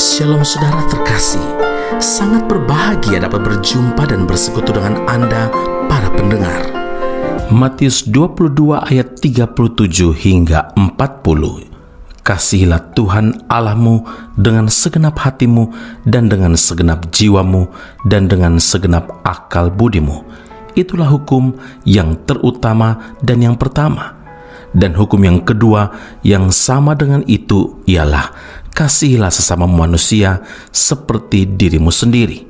Shalom saudara terkasih, sangat berbahagia dapat berjumpa dan bersekutu dengan Anda para pendengar. Matius 22 ayat 37 hingga 40. Kasihilah Tuhan Allahmu dengan segenap hatimu dan dengan segenap jiwamu dan dengan segenap akal budimu. Itulah hukum yang terutama dan yang pertama. Dan hukum yang kedua yang sama dengan itu ialah kasihilah sesama manusia seperti dirimu sendiri.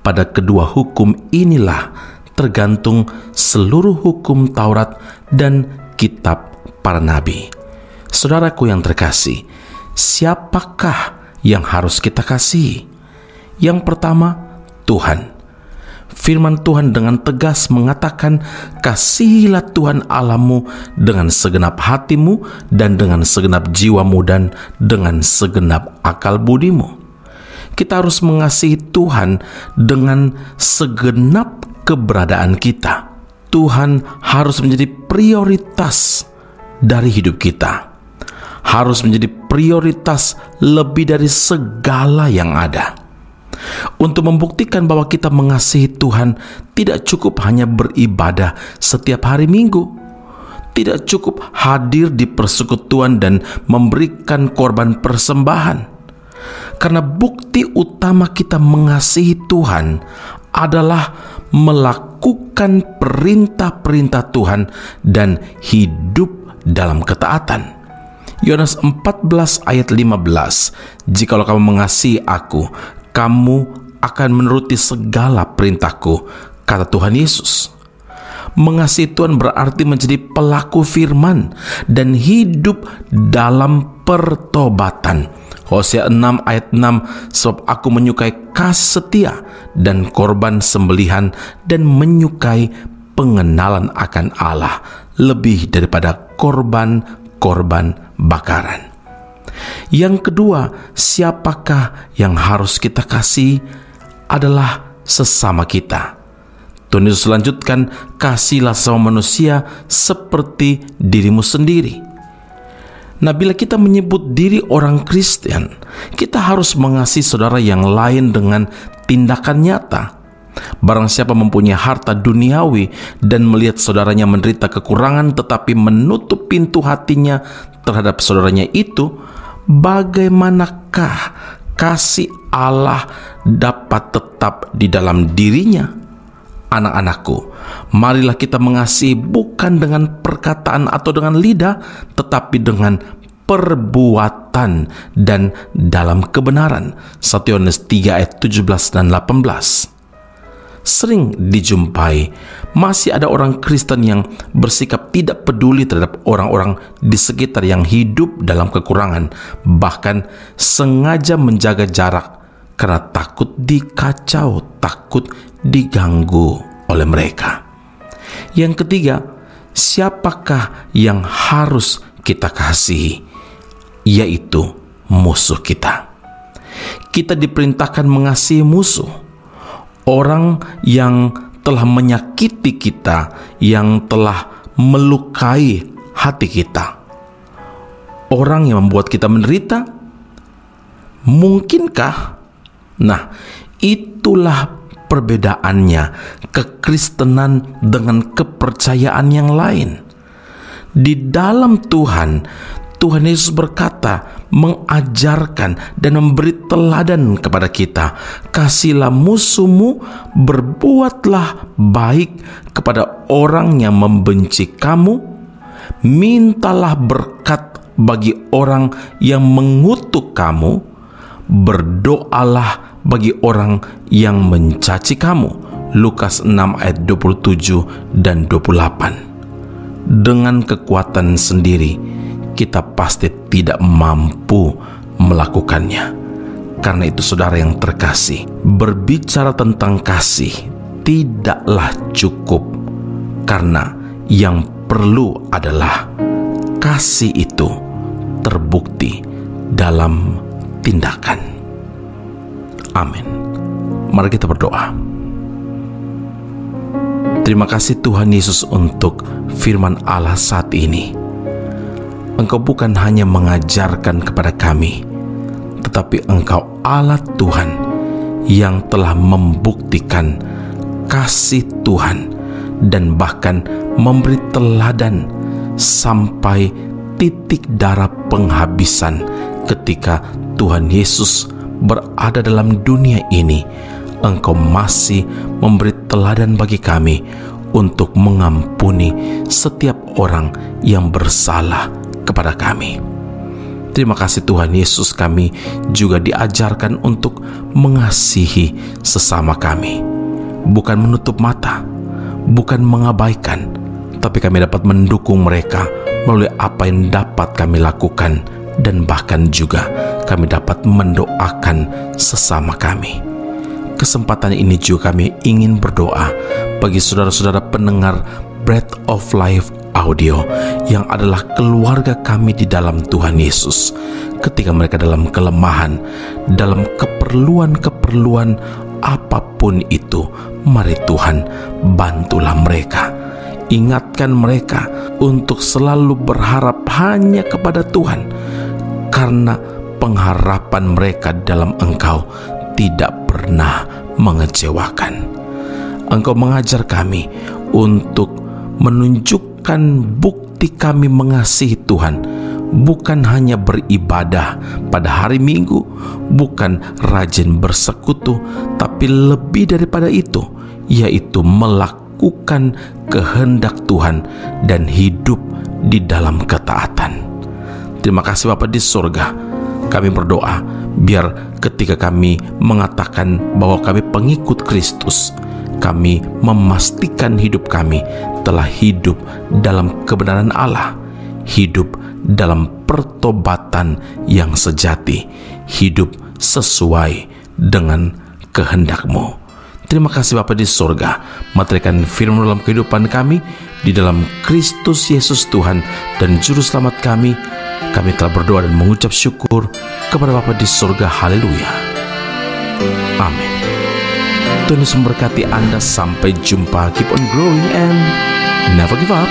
Pada kedua hukum inilah tergantung seluruh hukum Taurat dan kitab para nabi. Saudaraku yang terkasih, siapakah yang harus kita kasihi? Yang pertama, Tuhan. Firman Tuhan dengan tegas mengatakan, kasihilah Tuhan Allahmu dengan segenap hatimu dan dengan segenap jiwamu dan dengan segenap akal budimu. Kita harus mengasihi Tuhan dengan segenap keberadaan kita. Tuhan harus menjadi prioritas dari hidup kita. Harus menjadi prioritas lebih dari segala yang ada. Untuk membuktikan bahwa kita mengasihi Tuhan, tidak cukup hanya beribadah setiap hari Minggu. Tidak cukup hadir di persekutuan dan memberikan korban persembahan. Karena bukti utama kita mengasihi Tuhan adalah melakukan perintah-perintah Tuhan dan hidup dalam ketaatan. Yohanes 14 ayat 15, jikalau kamu mengasihi aku, kamu akan menuruti segala perintahku, kata Tuhan Yesus. Mengasihi Tuhan berarti menjadi pelaku firman dan hidup dalam pertobatan. Hosea 6 ayat 6, sebab aku menyukai kasih setia dan korban sembelihan dan menyukai pengenalan akan Allah lebih daripada korban bakaran. Yang kedua, siapakah yang harus kita kasih? Adalah sesama kita. Tuhan Yesus lanjutkan, kasihilah sesama manusia seperti dirimu sendiri. Nah, bila kita menyebut diri orang Kristen, kita harus mengasihi saudara yang lain dengan tindakan nyata. Barang siapa mempunyai harta duniawi dan melihat saudaranya menderita kekurangan tetapi menutup pintu hatinya terhadap saudaranya itu, bagaimanakah kasih Allah dapat tetap di dalam dirinya? Anak-anakku, marilah kita mengasihi bukan dengan perkataan atau dengan lidah, tetapi dengan perbuatan dan dalam kebenaran. 1 Yohanes 3 ayat 17 dan 18. Sering dijumpai masih ada orang Kristen yang bersikap tidak peduli terhadap orang-orang di sekitar yang hidup dalam kekurangan, bahkan sengaja menjaga jarak karena takut dikacau, takut diganggu oleh mereka. Yang ketiga, siapakah yang harus kita kasihi? Yaitu musuh kita. Kita diperintahkan mengasihi musuh. Orang yang telah menyakiti kita, yang telah melukai hati kita. Orang yang membuat kita menderita. Mungkinkah? Nah, itulah perbedaannya kekristenan dengan kepercayaan yang lain. Di dalam Tuhan Yesus berkata, mengajarkan dan memberi teladan kepada kita, kasihilah musuhmu, berbuatlah baik kepada orang yang membenci kamu, mintalah berkat bagi orang yang mengutuk kamu, berdoalah bagi orang yang mencaci kamu. Lukas 6 ayat 27 dan 28. Dengan kekuatan sendiri kita pasti tidak mampu melakukannya. Karena itu saudara yang terkasih, berbicara tentang kasih tidaklah cukup, karena yang perlu adalah kasih itu terbukti dalam tindakan. Amin. Mari kita berdoa. Terima kasih Tuhan Yesus untuk firman Allah saat ini. Engkau bukan hanya mengajarkan kepada kami, tetapi Engkau Allah Tuhan yang telah membuktikan kasih Tuhan dan bahkan memberi teladan sampai titik darah penghabisan ketika Tuhan Yesus berada dalam dunia ini. Engkau masih memberi teladan bagi kami untuk mengampuni setiap orang yang bersalah kepada kami. Terima kasih Tuhan Yesus, kami juga diajarkan untuk mengasihi sesama kami. Bukan menutup mata, bukan mengabaikan, tapi kami dapat mendukung mereka melalui apa yang dapat kami lakukan, dan bahkan juga kami dapat mendoakan sesama kami. Kesempatan ini juga kami ingin berdoa bagi saudara-saudara pendengar Bread of Life Audio yang adalah keluarga kami di dalam Tuhan Yesus. Ketika mereka dalam kelemahan, dalam keperluan-keperluan apapun itu, mari Tuhan bantulah mereka. Ingatkan mereka untuk selalu berharap hanya kepada Tuhan, karena pengharapan mereka dalam Engkau tidak pernah mengecewakan. Engkau mengajar kami untuk menunjukkan bukti kami mengasihi Tuhan, bukan hanya beribadah pada hari Minggu, bukan rajin bersekutu, tapi lebih daripada itu, yaitu melakukan kehendak Tuhan dan hidup di dalam ketaatan. Terima kasih Bapa di surga. Kami berdoa biar ketika kami mengatakan bahwa kami pengikut Kristus, kami memastikan hidup kami telah hidup dalam kebenaran Allah, hidup dalam pertobatan yang sejati, hidup sesuai dengan kehendak-Mu. Terima kasih Bapa di surga, materikan firman dalam kehidupan kami, di dalam Kristus Yesus Tuhan dan Juru Selamat kami. Kami telah berdoa dan mengucap syukur kepada Bapa di surga. Haleluya. Amin. Tuhan Yesus memberkati Anda. Sampai jumpa. Keep on growing and never give up.